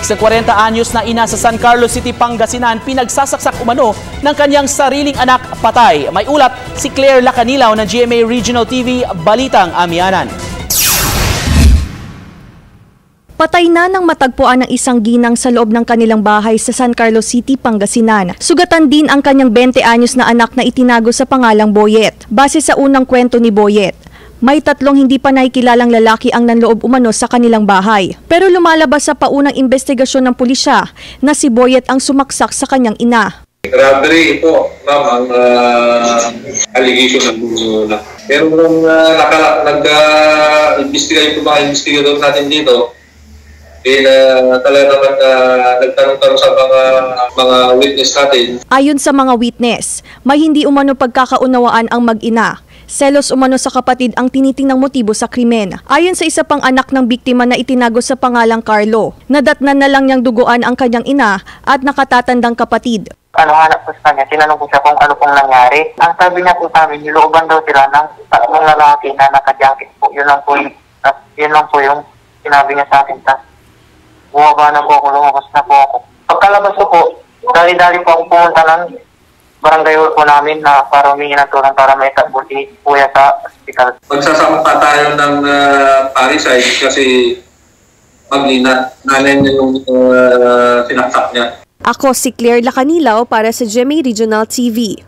Isang 40 anyos na ina sa San Carlos City, Pangasinan, pinagsasaksak umano ng kanyang sariling anak patay. May ulat si Claire Lacanilaw ng GMA Regional TV, Balitang Amianan. Patay na nang matagpuan ng isang ginang sa loob ng kanilang bahay sa San Carlos City, Pangasinan. Sugatan din ang kanyang 20 anyos na anak na itinago sa pangalang Boyet. Base sa unang kwento ni Boyet, may 3 hindi pa nakikilalang lalaki ang nanloob umano sa kanilang bahay. Pero lumalabas sa paunang investigasyon ng pulisya na si Boyet ang sumaksak sa kanyang ina. Robbery po, ma'am, ang allegation ng muna. Pero nung nag-investigate po mga investigator natin dito, talaga naman nagtanong-tanong sa mga witness natin. Ayon sa mga witness, may hindi umano pagkakaunawaan ang mag-ina. Selos umano sa kapatid ang tinitingnang motibo sa krimen. Ayon sa isa pang anak ng biktima na itinago sa pangalang Carlo, nadatnan na lang niyang duguan ang kanyang ina at nakatatandang kapatid. Hanap ko sa kanya, tinanong ko siya kung ano pong nangyari. Ang sabi niya po sa amin, nilooban daw sila ng 3 lalaki na naka-jacket po. Yun lang po yung sinabi niya sa akin. Tapos bumaba na po ako, lumabas na po ako. Pagkalabas ko po, dali-dali po ako pumunta ng barangay hall po namin na para humingi ng tulong para may tabuti kuya sa hospital. Magsasama pa tayo ng parricide kasi maglina. Nanay niya yung sinaksak niya. Ako si Claire Lacanilaw para sa GMA Regional TV.